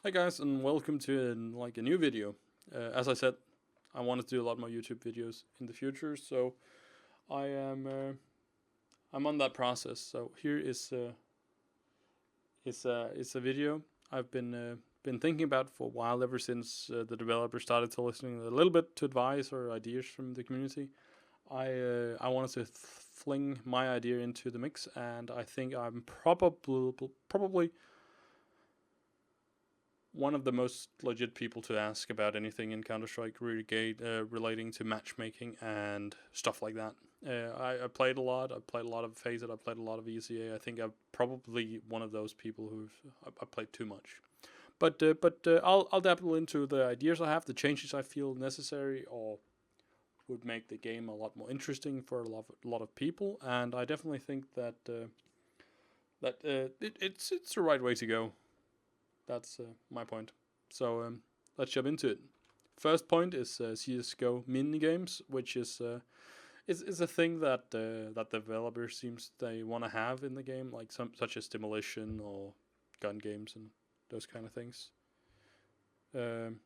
Hi guys, and welcome to a new video. As I said, I wanted to do a lot more YouTube videos in the future, so I am I'm on that process. So here is a video I've been thinking about for a while, ever since the developer started to listening a little bit to advice or ideas from the community. I wanted to fling my idea into the mix, and I think I'm probably one of the most legit people to ask about anything in Counter-Strike relating to matchmaking and stuff like that. I played a lot. I played a lot of FACEIT. I played a lot of ECA. I think I'm probably one of those people I played too much. But I'll dabble into the ideas I have, the changes I feel necessary or would make the game a lot more interesting for a lot of people. And I definitely think that it's the right way to go. That's my point. So let's jump into it. First point is CS:GO Minigames, which is a thing that that developers seems they want to have in the game, like such as demolition or gun games and those kind of things. Um,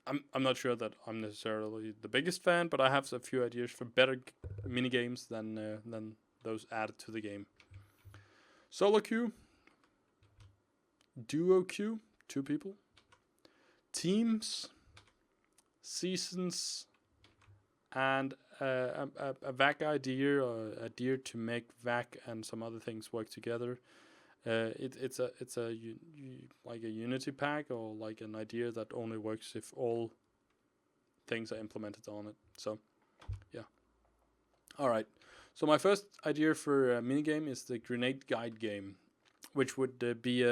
I'm not sure that I'm necessarily the biggest fan, but I have a few ideas for better mini games than those added to the game. SoloQ, duo queue, 2 people, teams, seasons, and a VAC idea or a idea to make VAC and some other things work together. It's like a unity pack or like an idea that only works if all things are implemented on it. So yeah. All right. So my first idea for a minigame is the grenade guide game, which would be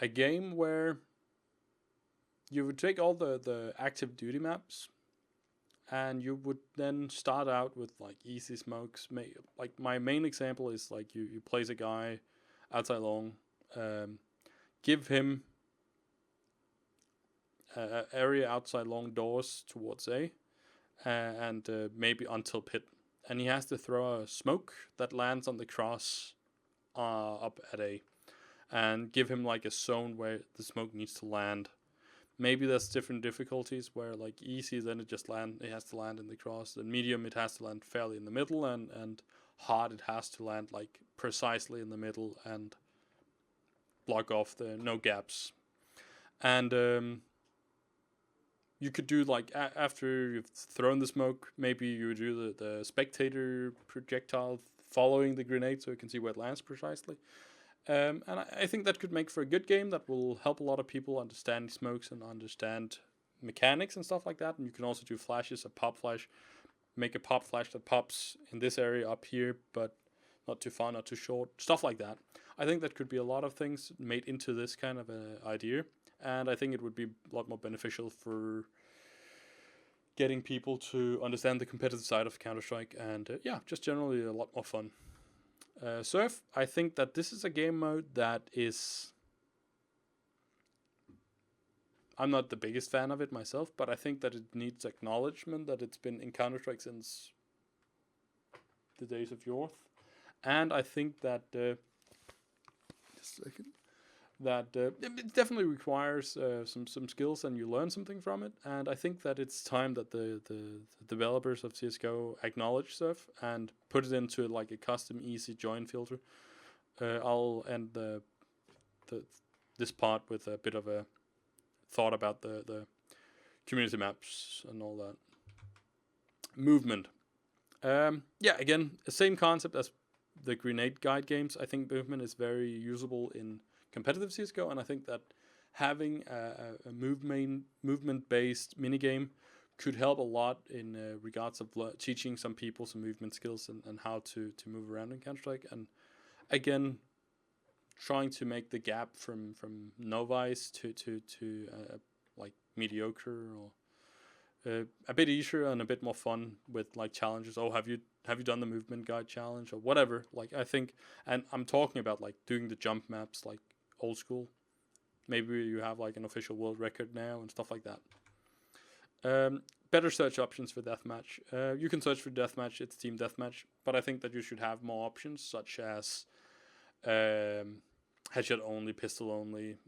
a game where you would take all the active duty maps and you would then start out with like easy smokes. Like my main example is like you place a guy outside long, give him a area outside long doors towards A, and maybe until pit, and he has to throw a smoke that lands on the cross up at A, and give him like a zone where the smoke needs to land. Maybe there's different difficulties where like easy, then it has to land in the cross, and medium it has to land fairly in the middle, and hard it has to land like precisely in the middle and block off the no gaps. And you could do like after you've thrown the smoke, maybe you do the spectator projectile following the grenade so you can see where it lands precisely. And I think that could make for a good game that will help a lot of people understand smokes and understand mechanics and stuff like that. And you can also do flashes, a pop flash, make a pop flash that pops in this area up here, but not too far, not too short, stuff like that. I think that could be a lot of things made into this kind of an idea. And I think it would be a lot more beneficial for getting people to understand the competitive side of Counter-Strike and yeah, just generally a lot more fun. Surf, I think that this is a game mode that is... I'm not the biggest fan of it myself, but I think that it needs acknowledgement that it's been in Counter-Strike since the days of yore. And I think that... just a second. That it definitely requires some skills and you learn something from it. And I think that it's time that the developers of CSGO acknowledge stuff and put it into like a custom easy join filter. I'll end this part with a bit of a thought about the community maps and all that. Movement. Yeah, again, the same concept as the grenade guide games. I think movement is very usable in competitive CSGO, and I think that having a movement-based minigame could help a lot in regards of teaching some people some movement skills and how to move around in Counter-Strike. And again, trying to make the gap from novice to like mediocre or a bit easier and a bit more fun with like challenges. Oh, have you done the movement guide challenge or whatever? Like I think, and I'm talking about like doing the jump maps like old school. Maybe you have like an official world record now and stuff like that. Better search options for deathmatch. You can search for deathmatch. It's team deathmatch, but I think that you should have more options such as headshot only, pistol only,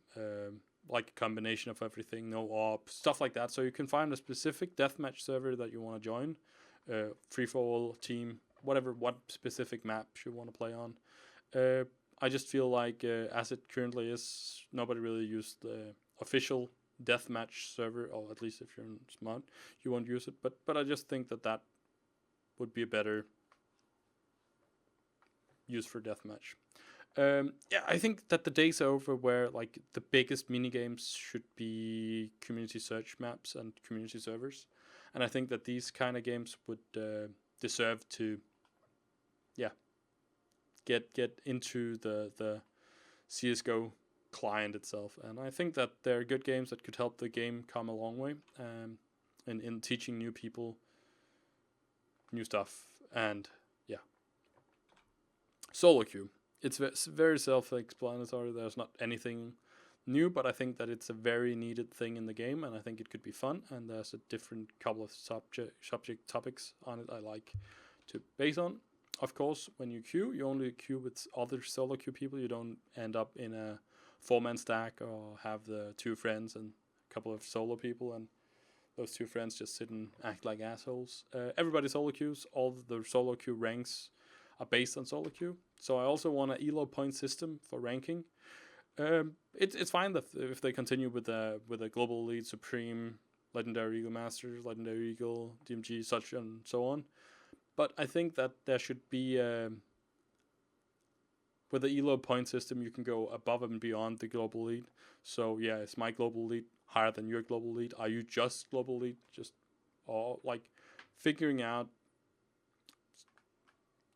like a combination of everything, no op, stuff like that. So you can find a specific deathmatch server that you want to join, free for all, team, whatever, what specific maps you want to play on. I just feel like as it currently is, nobody really used the official deathmatch server, or at least if you're smart, you won't use it. But I just think that would be a better use for deathmatch. Yeah, I think that the days are over where like the biggest mini games should be community search maps and community servers, and I think that these kind of games would deserve to, yeah, get into the CS:GO client itself, and I think that they're good games that could help the game come a long way, in teaching new people new stuff, and yeah, SoloQ. It's very self-explanatory. There's not anything new, but I think that it's a very needed thing in the game, and I think it could be fun. And there's a different couple of subject topics on it I like to base on. Of course, when you queue, you only queue with other solo queue people. You don't end up in a 4-man stack or have the 2 friends and a couple of solo people, and those 2 friends just sit and act like assholes. Everybody solo queues. All the solo queue ranks are based on SoloQ. So I also want an ELO point system for ranking. It's fine that if they continue with a global elite, supreme, legendary eagle masters, legendary eagle, DMG, such and so on. But I think that there should be with the ELO point system, you can go above and beyond the global elite. So yeah, is my global elite higher than your global elite? Are you just global elite? Just or like figuring out.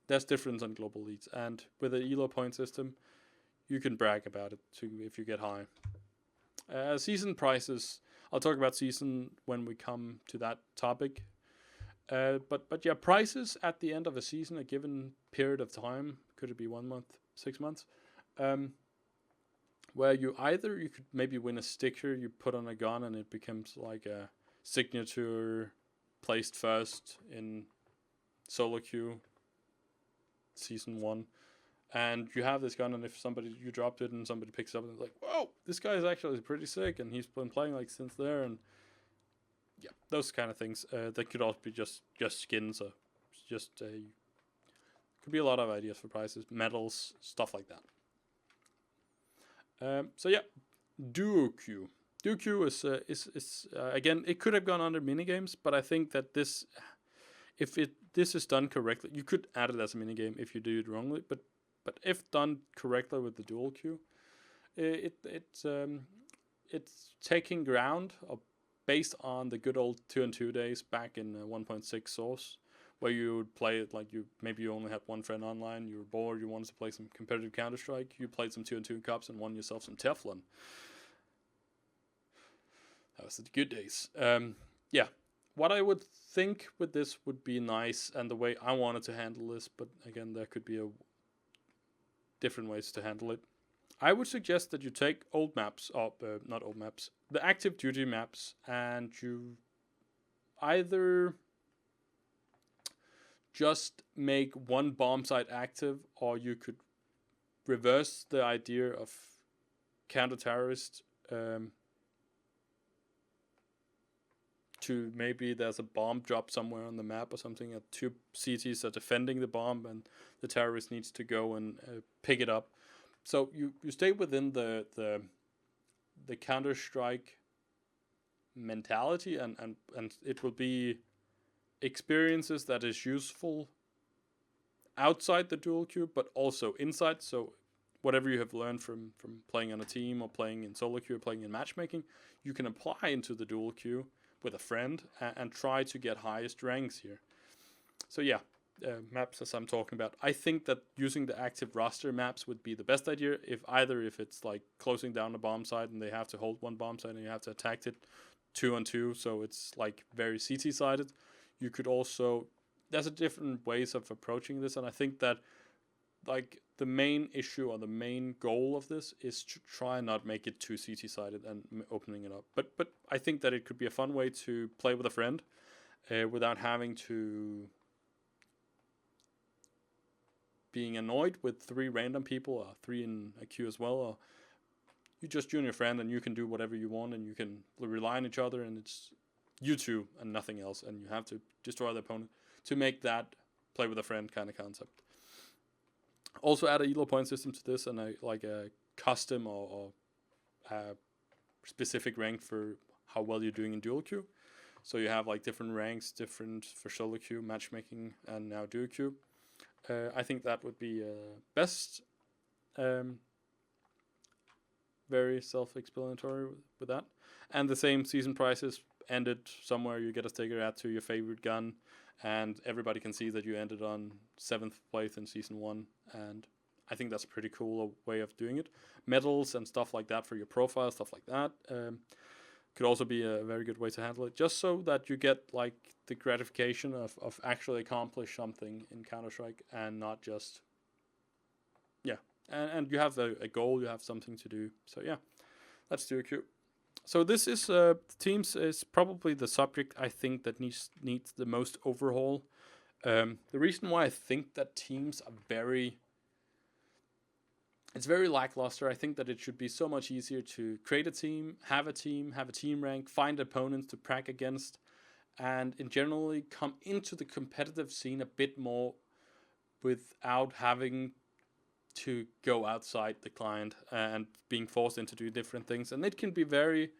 There's difference on global leads, and with the ELO point system, you can brag about it too if you get high. Season prices. I'll talk about season when we come to that topic. But yeah, prices at the end of a season, a given period of time, could it be 1 month, 6 months, where you could maybe win a sticker you put on a gun and it becomes like a signature placed first in SoloQ season 1, and you have this gun, and if you dropped it and somebody picks it up and it's like, whoa, this guy is actually pretty sick, and he's been playing like since there, and yeah, those kind of things. That could also be just skins, or just could be a lot of ideas for prices, medals, stuff like that. So yeah, duo queue. Duo queue is again, it could have gone under minigames, but I think that this is done correctly, you could add it as a minigame if you do it wrongly, but if done correctly with the dual queue, it's taking ground based on the good old 2-on-2 days back in 1.6 source, where you would play it like you only had one friend online, you were bored, you wanted to play some competitive Counter-Strike, you played some 2-on-2 cups and won yourself some Teflon. That was the good days. Yeah. What I would think with this would be nice, and the way I wanted to handle this, but again, there could be different ways to handle it. I would suggest that you take old maps, or not old maps, the active duty maps, and you either just make one bomb site active, or you could reverse the idea of counter-terrorist to maybe there's a bomb drop somewhere on the map or something, and 2 CTs are defending the bomb, and the terrorist needs to go and pick it up. So you stay within the Counter-Strike mentality, and it will be experiences that is useful outside the dual queue, but also inside. So whatever you have learned from playing on a team, or playing in solo queue, or playing in matchmaking, you can apply into the dual queue with a friend and try to get highest ranks here. So yeah, maps as I'm talking about. I think that using the active roster maps would be the best idea, if it's like closing down a bomb site and they have to hold one bomb site and you have to attack it 2-on-2, so it's like very CT sided. You could also, there's a different ways of approaching this, and I think that like the main issue or the main goal of this is to try and not make it too CT sided and opening it up. But I think that it could be a fun way to play with a friend without having to being annoyed with 3 random people, or 3 in a queue as well. Or you and your friend, and you can do whatever you want, and you can rely on each other, and it's you two and nothing else, and you have to destroy the opponent to make that play with a friend kind of concept. Also add a elo point system to this, and a custom or a specific rank for how well you're doing in dual queue. So you have like different ranks, different for solo queue, matchmaking, and now duo queue. I think that would be best. Very self-explanatory with that. And the same season prices ended somewhere. You get a sticker add to your favorite gun, and everybody can see that you ended on 7th place in season 1. And I think that's a pretty cool way of doing it. Medals and stuff like that for your profile, stuff like that. Could also be a very good way to handle it, just so that you get like the gratification of actually accomplish something in Counter-Strike, and not just, yeah, and you have a goal, you have something to do. So yeah, let's do a queue. So this is teams is probably the subject I think that needs the most overhaul. The reason why I think that teams are it's very lackluster. I think that it should be so much easier to create a team, have a team rank, find opponents to prac against, and in generally come into the competitive scene a bit more without having to go outside the client and being forced into do different things. And it can be very,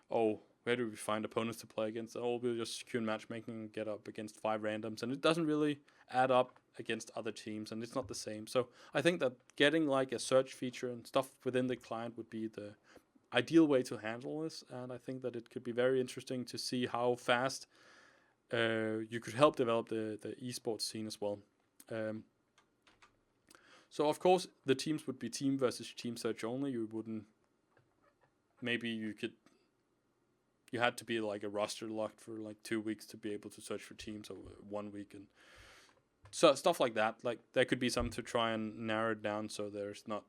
where do we find opponents to play against? Oh, we'll just queue matchmaking and get up against 5 randoms, and it doesn't really add up against other teams, and it's not the same. So I think that getting like a search feature and stuff within the client would be the ideal way to handle this, and I think that it could be very interesting to see how fast you could help develop the esports scene as well. So of course the teams would be team versus team search only. You wouldn't, maybe you had to be like a roster locked for like 2 weeks to be able to search for teams, or 1 week, and so stuff like that. Like there could be some to try and narrow it down so there's not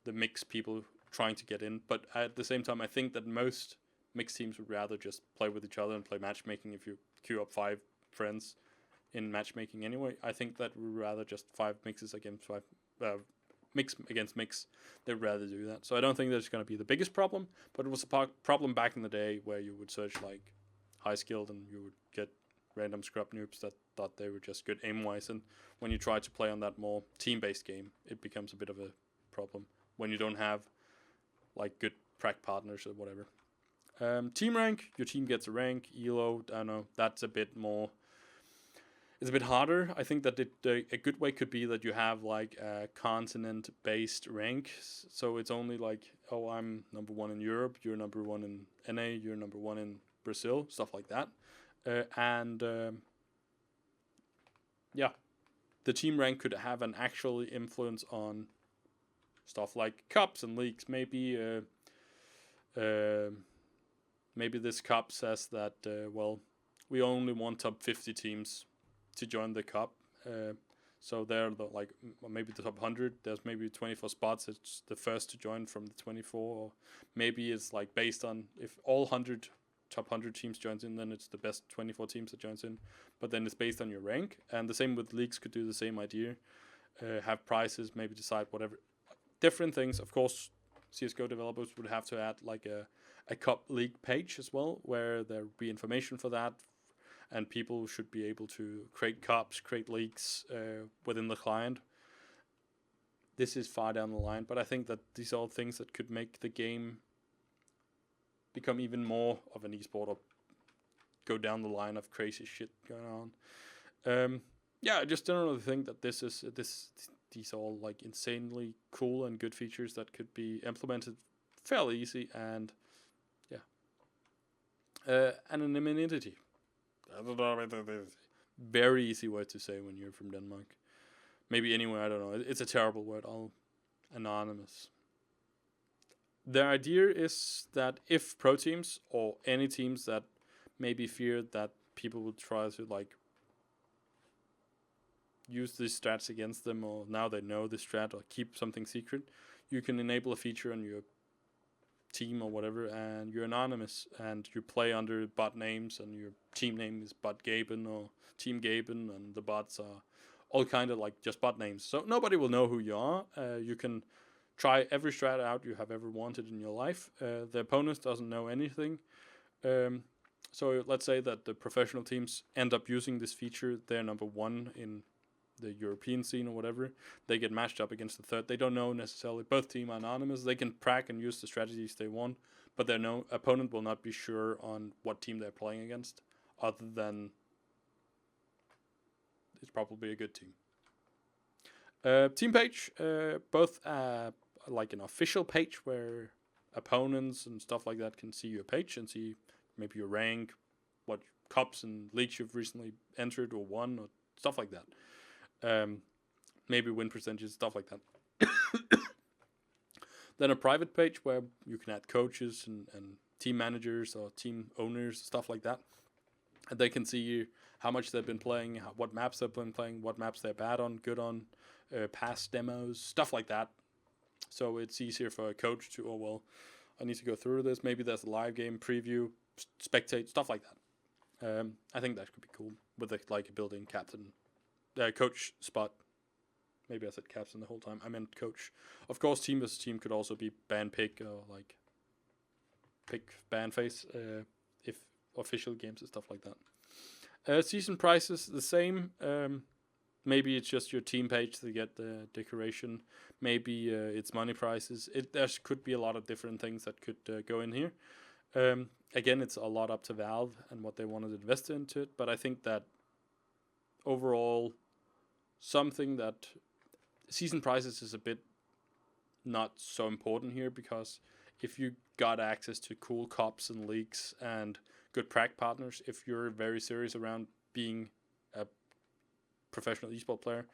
the mixed people trying to get in. But at the same time, I think that most mixed teams would rather just play with each other and play matchmaking. If you queue up 5 friends in matchmaking anyway, I think that we'd rather just 5 mixes against 5 mix against mix. They'd rather do that. So I don't think that's going to be the biggest problem, but it was a problem back in the day where you would search like high skilled and you would get random scrub noobs that thought they were just good aim wise, and when you try to play on that more team based game, it becomes a bit of a problem when you don't have like good prac partners or whatever. Team rank, your team gets a rank. Elo, I don't know, that's a bit more, it's a bit harder. I think that a good way could be that you have like a continent based rank, so it's only like, oh, I'm number 1 in Europe, you're number 1 in NA, you're number 1 in Brazil, stuff like that. Yeah, the team rank could have an actual influence on stuff like cups and leagues. Maybe maybe this cup says that we only want top 50 teams to join the cup. So they're like maybe the top 100. There's maybe 24 spots. It's the first to join from the 24. Or maybe it's like based on if all top 100 teams joins in, then it's the best 24 teams that joins in. But then it's based on your rank, and the same with leagues could do the same idea. Have prizes, maybe decide whatever different things. Of course, CS:GO developers would have to add like a cup league page as well, where there would be information for that, and people should be able to create cups, create leagues within the client. This is far down the line, but I think that these are all things that could make the game become even more of an esport, or go down the line of crazy shit going on. I just generally think that these are all like insanely cool and good features that could be implemented fairly easy, and anonymity. Very easy word to say when you're from Denmark. Maybe anywhere, I don't know. It's a terrible word. Anonymous. The idea is that if pro teams or any teams that maybe fear that people would try to like use these strats against them, or now they know this strat, or keep something secret, you can enable a feature on your team or whatever, and you're anonymous, and you play under bot names, and your team name is Bot Gaben or Team Gaben, and the bots are all kind of like just bot names. So nobody will know who you are. You can try every strat out you have ever wanted in your life. The opponent doesn't know anything. So let's say that the professional teams end up using this feature. They're number one in the European scene or whatever. They get matched up against the third. They don't know necessarily. Both teams are anonymous. They can prac and use the strategies they want, but their opponent will not be sure on what team they're playing against, other than it's probably a good team. Team page, both like an official page where opponents and stuff like that can see your page and see maybe your rank, what cups and leagues you've recently entered or won, or stuff like that. Maybe win percentages, stuff like that. Then a private page where you can add coaches and team managers or team owners, stuff like that. And they can see how much they've been playing, what maps they've been playing, what maps they're bad on, good on, past demos, stuff like that. So it's easier for a coach to, I need to go through this. Maybe there's a live game preview, spectate, stuff like that. I think that could be cool with a built-in captain, coach spot. Maybe I said captain the whole time. I meant coach. Of course, team versus team could also be ban pick or pick ban face if official games and stuff like that. Season prices the same. Maybe it's just your team page to get the decoration. Maybe it's money prices. There could be a lot of different things that could go in here. Again, it's a lot up to Valve and what they wanted to invest into it. But I think that overall, something that season prices is a bit not so important here, because if you got access to cool cops and leagues and good prac partners, if you're very serious around being a professional esport player,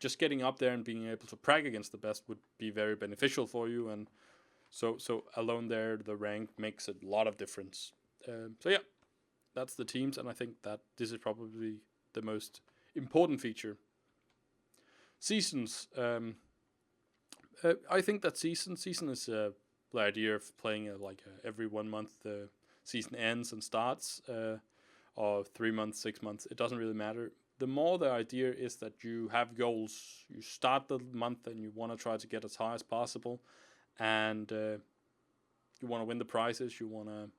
just getting up there and being able to prac against the best would be very beneficial for you. And so alone there, the rank makes a lot of difference. So yeah, that's the teams, and I think that this is probably the most important feature. Seasons. I think that season is the idea of playing every 1 month the season ends and starts, or 3 months, 6 months. It doesn't really matter. The more the idea is that you have goals. You start the month and you want to try to get as high as possible, and you want to win the prizes. You want to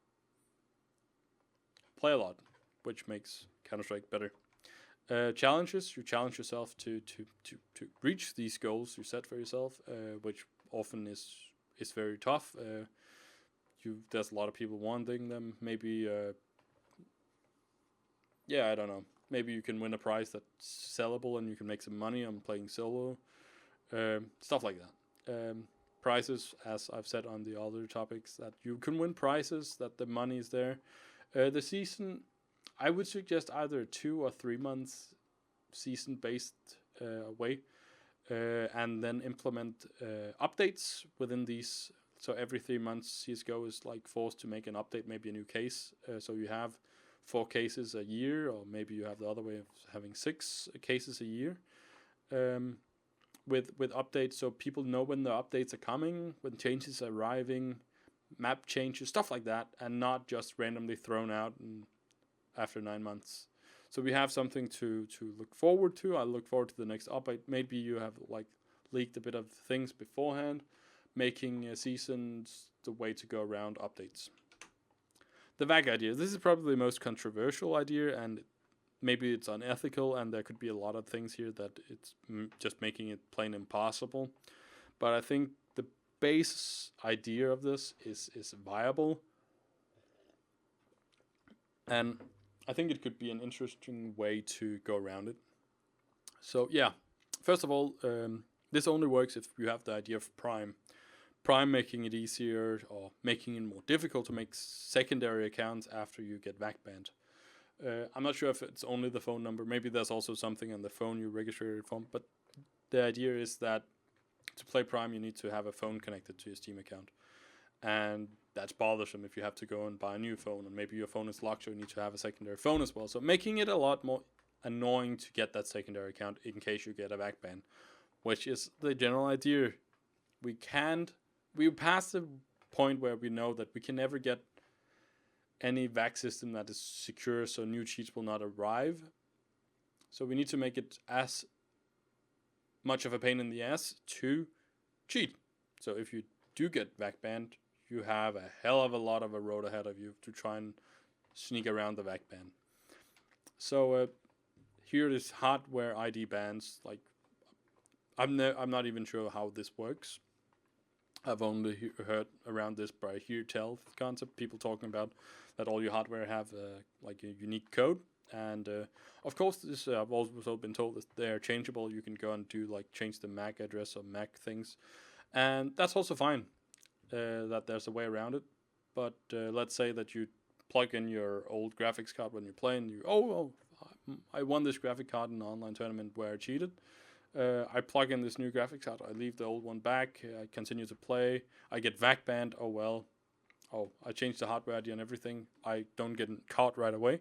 play a lot, which makes Counter-Strike better. Challenges. You challenge yourself to reach these goals you set for yourself, which often is very tough. There's a lot of people wanting them. Maybe I don't know. Maybe you can win a prize that's sellable and you can make some money on playing solo. Stuff like that. Prizes, as I've said on the other topics, that you can win prizes, that the money is there. The season, I would suggest either 2 or 3 months season-based way, and then implement updates within these. So every 3 months, CSGO is forced to make an update, maybe a new case. So you have 4 cases a year, or maybe you have the other way of having 6 cases a year. With updates, so people know when the updates are coming, when changes are arriving, map changes, stuff like that, and not just randomly thrown out after 9 months. So we have something to look forward to. I look forward to the next update. Maybe you have leaked a bit of things beforehand, making seasons the way to go around updates. The VAG idea. This is probably the most controversial idea, and maybe it's unethical, and there could be a lot of things here that it's just making it plain impossible. But I think the base idea of this is viable, and I think it could be an interesting way to go around it. So yeah, first of all, this only works if you have the idea of Prime. Prime making it easier or making it more difficult to make secondary accounts after you get VAC banned. I'm not sure if it's only the phone number. Maybe there's also something on the phone you register your phone. But the idea is that to play Prime, you need to have a phone connected to your Steam account. And that's bothersome if you have to go and buy a new phone. And maybe your phone is locked, so you need to have a secondary phone as well. So making it a lot more annoying to get that secondary account in case you get a VAC ban, which is the general idea. We're past the point where we know that we can never get any VAC system that is secure, so new cheats will not arrive. So we need to make it as much of a pain in the ass to cheat. So if you do get VAC banned, you have a hell of a lot of a road ahead of you to try and sneak around the VAC ban. So here is hardware ID bans. Like I'm not even sure how this works. I've only heard around this by hear tell concept. People talking about that all your hardware have like a unique code, and of course this I've also been told that they're changeable. You can go and do like change the MAC address or MAC things, and that's also fine. That there's a way around it, but let's say that you plug in your old graphics card when you're playing. I won this graphic card in an online tournament where I cheated. I plug in this new graphics card. I leave the old one back. I continue to play. I get VAC banned. Oh well. Oh, I changed the hardware ID and everything. I don't get caught right away.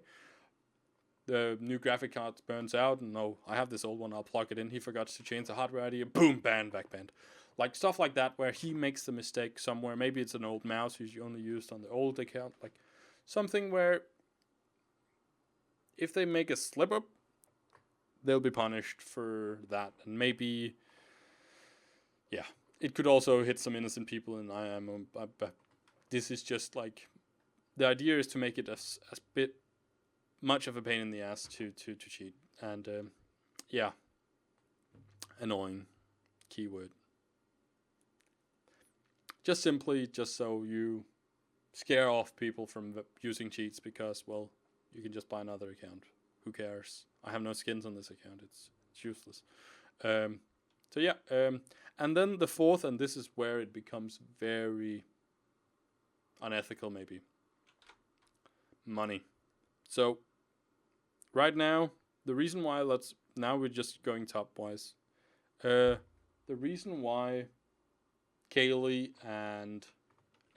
The new graphic card burns out, and no, I have this old one. I'll plug it in. He forgot to change the hardware ID. Boom, ban, VAC banned. Like stuff like that, where he makes the mistake somewhere. Maybe it's an old mouse he's only used on the old account. Like something where if they make a slip up, they'll be punished for that. And maybe, yeah, it could also hit some innocent people. And this is just like, the idea is to make it as bit much of a pain in the ass to cheat. And yeah, annoying keyword. Just so you scare off people from using cheats, because, well, you can just buy another account. Who cares? I have no skins on this account. It's useless. So yeah, and then the fourth, and this is where it becomes very unethical, maybe. Money. So right now, the reason why now we're just going top wise. The reason why Kaylee and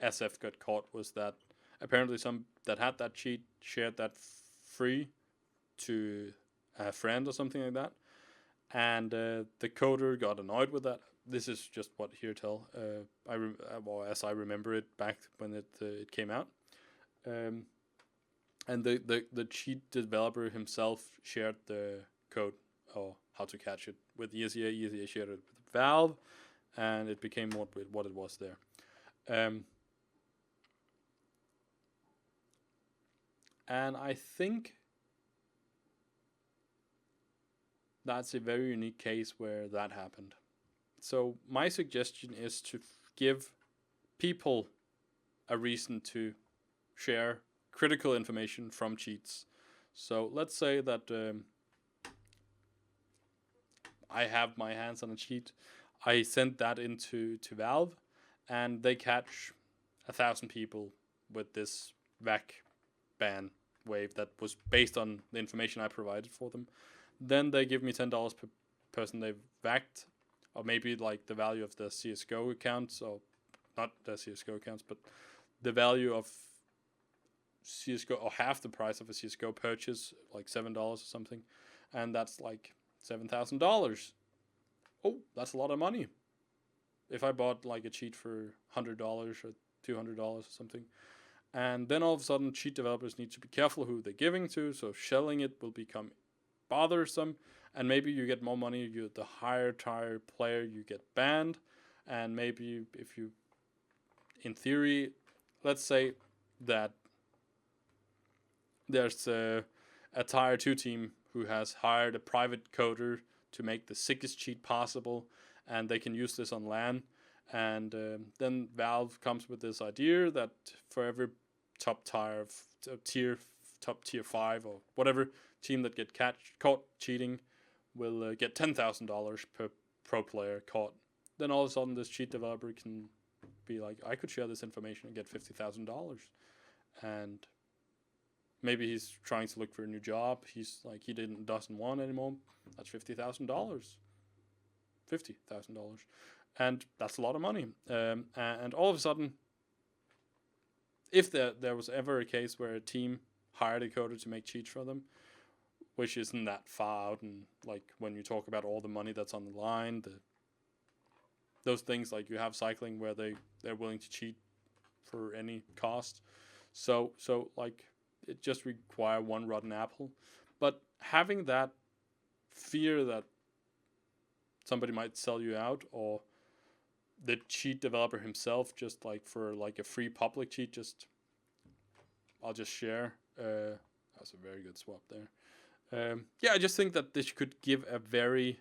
SF got caught was that apparently some that had that cheat shared that free to a friend or something like that, and the coder got annoyed with that. This is just what here tell. As I remember it back when it came out, and the cheat developer himself shared the code or how to catch it with ESEA. ESEA shared it with Valve, and it became what it was there. And I think that's a very unique case where that happened. So my suggestion is to give people a reason to share critical information from cheats. So let's say that I have my hands on a cheat. I send that into Valve, and they catch 1,000 people with this VAC ban wave that was based on the information I provided for them. Then they give me $10 per person they've VAC'd, or maybe like the value of the CSGO accounts, or not the CSGO accounts, but the value of CSGO, or half the price of a CSGO purchase, like $7 or something, and that's like $7,000. Oh, that's a lot of money. If I bought like a cheat for $100 or $200 or something, and then all of a sudden cheat developers need to be careful who they're giving to, so shelling it will become bothersome, and maybe you get more money, the higher tier player you get banned, and maybe if you, in theory, let's say that there's a tier 2 team who has hired a private coder to make the sickest cheat possible, and they can use this on LAN, and then Valve comes with this idea that for every top tier 5 or whatever team that get caught cheating will get $10,000 per pro player caught. Then all of a sudden this cheat developer can be like, I could share this information and get $50,000. And maybe he's trying to look for a new job. He's like, doesn't want anymore. That's $50,000. $50,000. And that's a lot of money. And all of a sudden, if there was ever a case where a team hired a coder to make cheats for them, which isn't that far out, and like when you talk about all the money that's on the line, those things, like you have cycling where they're willing to cheat for any cost. So like it just require one rotten apple. But having that fear that somebody might sell you out, or the cheat developer himself, just like for like a free public cheat, I'll just share. That's a very good swap there. Yeah, I just think that this could give a very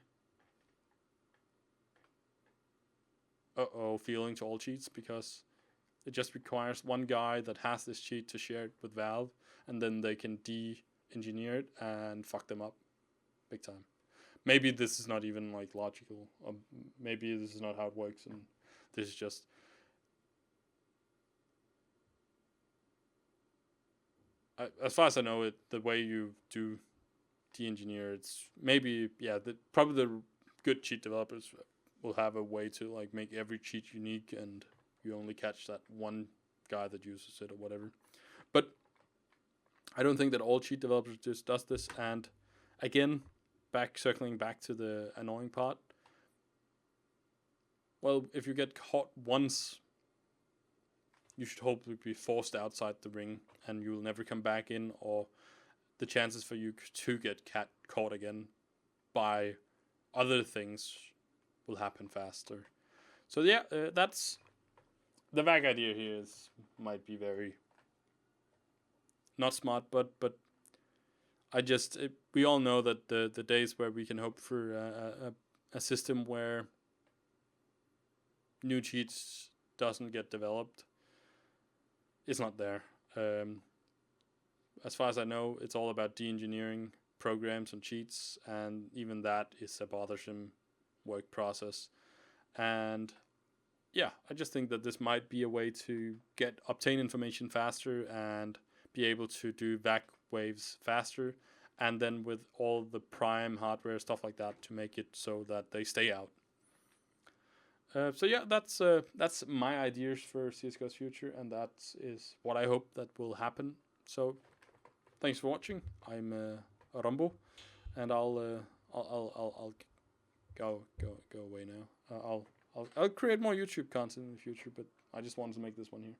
feeling to all cheats, because it just requires one guy that has this cheat to share it with Valve, and then they can de-engineer it and fuck them up big time. Maybe this is not even like logical, or maybe this is not how it works, and this is just as far as I know it, the way you do de-engineer, it's maybe probably the good cheat developers will have a way to like make every cheat unique, and you only catch that one guy that uses it or whatever. But I don't think that all cheat developers just does this. And again, circling back to the annoying part. Well, if you get caught once, you should hopefully be forced outside the ring, and you will never come back in, or the chances for you to get caught again by other things will happen faster. So yeah, that's the vague idea here. Might be very not smart, but we all know that the days where we can hope for a system where new cheats doesn't get developed is not there. As far as I know, it's all about de-engineering programs and cheats, and even that is a bothersome work process. And yeah, I just think that this might be a way to obtain information faster and be able to do vac waves faster, and then with all the prime hardware, stuff like that, to make it so that they stay out. So yeah, that's my ideas for CSGO's future, and that is what I hope that will happen. So thanks for watching. I'm Rumble, and I'll go away now. I'll create more YouTube content in the future, but I just wanted to make this one here.